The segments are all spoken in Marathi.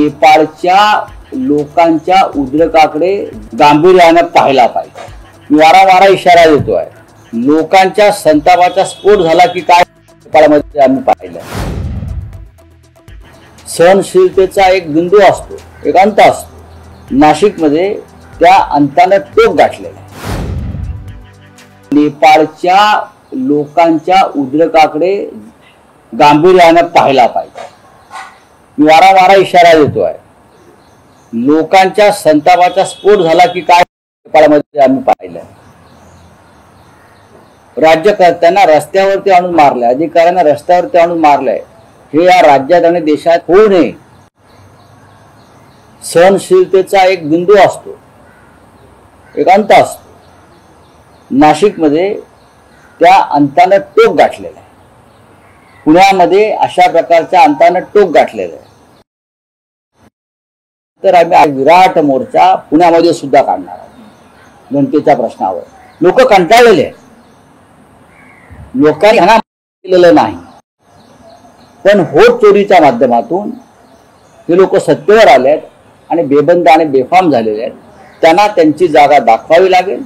नेपाळच्या लोकांच्या उद्रेकाकडे गांभीर्याने पाहायला पाहिजे। वारंवार इशारा देतोय। लोकांच्या संतापाचा स्फोट झाला की काय नेपाळमध्ये आम्ही पाहिलं। सहनशीलतेचा एक बिंदू असतो, एक अंत असतो। नाशिकमध्ये त्या अंताने टोक गाठलेला आहे। नेपाळच्या लोकांच्या उद्रेकाकडे गांभीर्याने पाहायला पाहिजे। वारंवार इशारा देतोय। लोकांच्या संतापाचा स्फोट झाला की काय नेपाळमध्ये आम्ही पाहिलं। राज्यकर्त्यांना रस्त्यावरती आणून मारलंय, अधिकाऱ्यांना रस्त्यावरती आणून मारलंय। हे या राज्यात आणि देशात होऊ नये। सहनशीलतेचा एक बिंदू असतो, एक अंत असतो। नाशिकमध्ये त्या अंताने टोक गाठलेला आहे। पुण्यामध्ये अशा प्रकारच्या अंताने टोक गाठलेलं आहे। तर आम्ही आज विराट मोर्चा पुण्यामध्ये सुद्धा काढणार आहोत जनतेच्या प्रश्नावर। लोक कंटाळलेले आहेत। लोकांनी ह्यांना केलेलं नाही, पण होत चोरीच्या माध्यमातून हे लोक सत्तेवर आले आहेत आणि बेबंद आणि बेफाम झालेले आहेत। त्यांना त्यांची जागा दाखवावी लागेल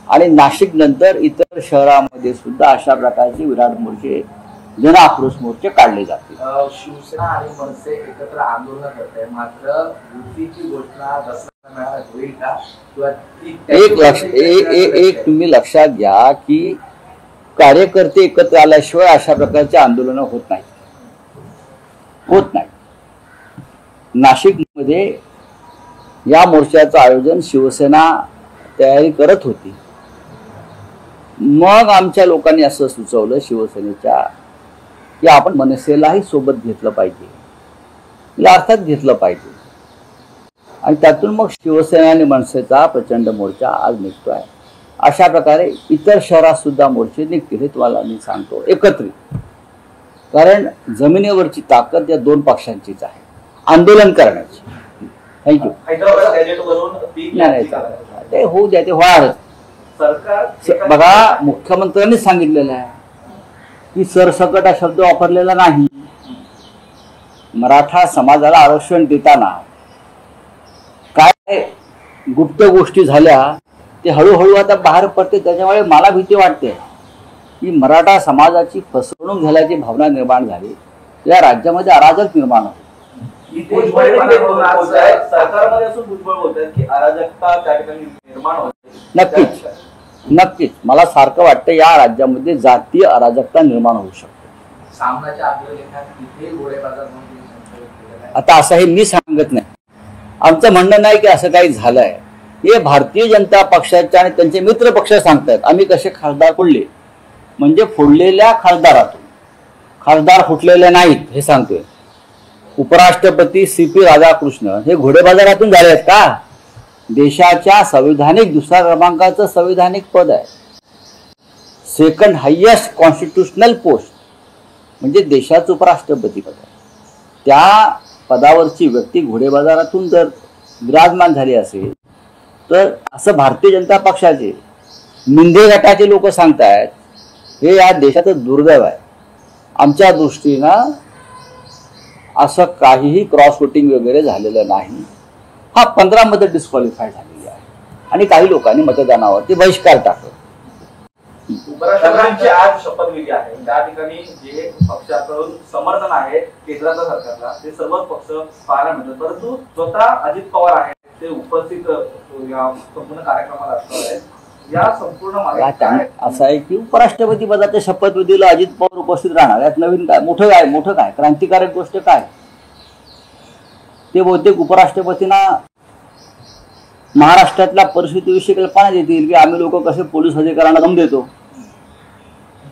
आणि नाशिक नंतर इतर शहरामध्ये सुद्धा अशा प्रकारचे विराट मोर्चे, जन आक्रोश मोर्चे काढले जातील। शिवसेना आणि मनसे एकत्र आंदोलन करत आहे, मात्र युतीची घोषणा दसरा मेळाव्यात होईल का? एक तुम्ही लक्षात घ्या की कार्यकर्ते एकत्र आल्याशिवाय अशा प्रकारचे आंदोलन होत नाही। नाशिकमध्ये या मोर्चाचं आयोजन शिवसेना तयारी करत होती। मग आमच्या लोकांनी असं सुचवलं शिवसेनेच्या की आपण मनसेलाही सोबत घेतलं पाहिजे, अर्थात घेतलं पाहिजे। आणि त्यातून मग शिवसेना आणि मनसेचा प्रचंड मोर्चा आज निघतोय। अशा प्रकारे इतर शहरात सुद्धा मोर्चे निघतील, हे तुम्हाला मी सांगतो एकत्रित। कारण जमिनीवरची ताकद या दोन पक्षांचीच आहे आंदोलन करण्याची। थँक्यू। ते होऊ द्या, ते होणारच। बघा, मुख्यमंत्र्यांनी सांगितलेलं आहे की सरसकट हा शब्द वापरलेला नाही। मराठा समाजाला आरक्षण देताना काय गुप्त गोष्टी झाल्या ते हळूहळू आता बाहेर पडते। त्याच्यामुळे मला भीती वाटते की मराठा समाजाची फसवणूक झाल्याची भावना निर्माण झाली, या राज्यामध्ये अराजक निर्माण होते। नक्कीच मला सारखं वाटतं या राज्यामध्ये जातीय अराजकता निर्माण होऊ शकते। आता असं हे मी सांगत नाही, आमचं म्हणणं नाही की असं काही झालंय। हे भारतीय जनता पक्षाचे आणि त्यांचे मित्र पक्ष सांगतात। आम्ही कसे खासदार फोडले, म्हणजे फोडलेल्या खासदारातून खासदार फुटलेले नाहीत हे सांगतोय। उपराष्ट्रपती CP राधाकृष्ण हे घोडे बाजारातून झाले आहेत का? देशाच्या संविधानिक दुसऱ्या क्रमांकाचं संविधानिक पद आहे, सेकंड हायेस्ट कॉन्स्टिट्यूशनल पोस्ट, म्हणजे देशाचं उपराष्ट्रपती पद आहे। त्या पदावरची व्यक्ती घोडे बाजारातून जर विराजमान झाली असेल तर असं भारतीय जनता पक्षाचे मिंदे गटाचे लोक सांगतायत, हे या देशाचं दुर्दैव आहे। आमच्या दृष्टीनं असं काहीही क्रॉस वोटिंग वगैरे झालेलं नाही। हा 15 मध्ये डिस्क्वालिफाय झालेली आहे आणि काही लोकांनी मतदानावरती बहिष्कार टाकला। उपराष्ट्रपतींची आज शपथविधी आहे, त्या ठिकाणी जे पक्षाकडून समर्थन आहे केंद्राच्या सरकारला ते सर्व पक्ष पाहायला मिळतात, परंतु स्वतः अजित पवार आहेत ते उपस्थित या संपूर्ण कार्यक्रमाला असणार आहेत। या संपूर्ण असं आहे की उपराष्ट्रपती पदाच्या शपथविधीला अजित पवार उपस्थित राहणार। यात नवीन काय, मोठं काय क्रांतिकारक गोष्ट काय? ते बहुतेक उपराष्ट्रपतींना महाराष्ट्रातल्या परिस्थितीविषयी कल्पना देतील की आम्ही लोक कसे पोलीस अधिकाऱ्यांना दम देतो,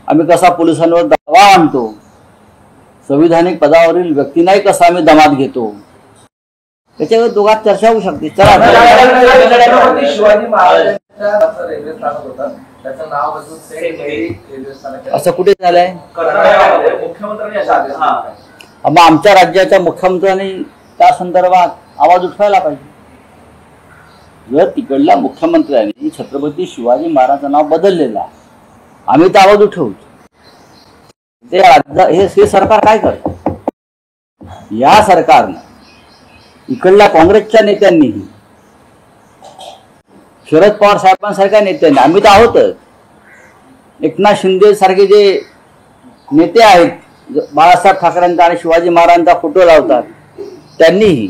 आम्ही कसा पोलिसांवर दबाव आणतो, संविधानिक पदावरील व्यक्तींनाही कसा आम्ही दमात घेतो, त्याच्यावर दोघात चर्चा होऊ शकते। चला, शिवाजी महाराज रेल्वे स्थानक होतं, त्याचं नाव बदलून रेल्वे स्थानक असं कुठे झालंय? मुख्यमंत्र्यांनी मग आमच्या राज्याच्या मुख्यमंत्र्यांनी त्या संदर्भात आवाज उठवायला पाहिजे। जर तिकडल्या मुख्यमंत्र्यांनी छत्रपती शिवाजी महाराजांचं नाव बदललेलं आहे, आम्ही तर आवाज उठवू। हे सरकार काय करतं? या सरकारनं इकडल्या काँग्रेसच्या नेत्यांनीही, शरद पवार साहेबांसारख्या नेत्यांनी, आम्ही तर आहोतच, एकनाथ शिंदे सारखे जे नेते आहेत, बाळासाहेब ठाकरेंचा आणि शिवाजी महाराजांचा फोटो लावतात, त्यांनीही,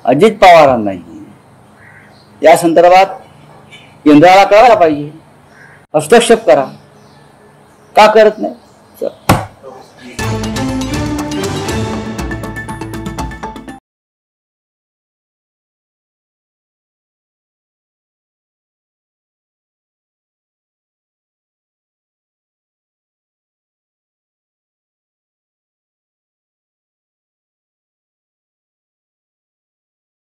अजित पवारांनाही या संदर्भात केंद्राला करायला पाहिजे, हस्तक्षेप करा. का करत नाही?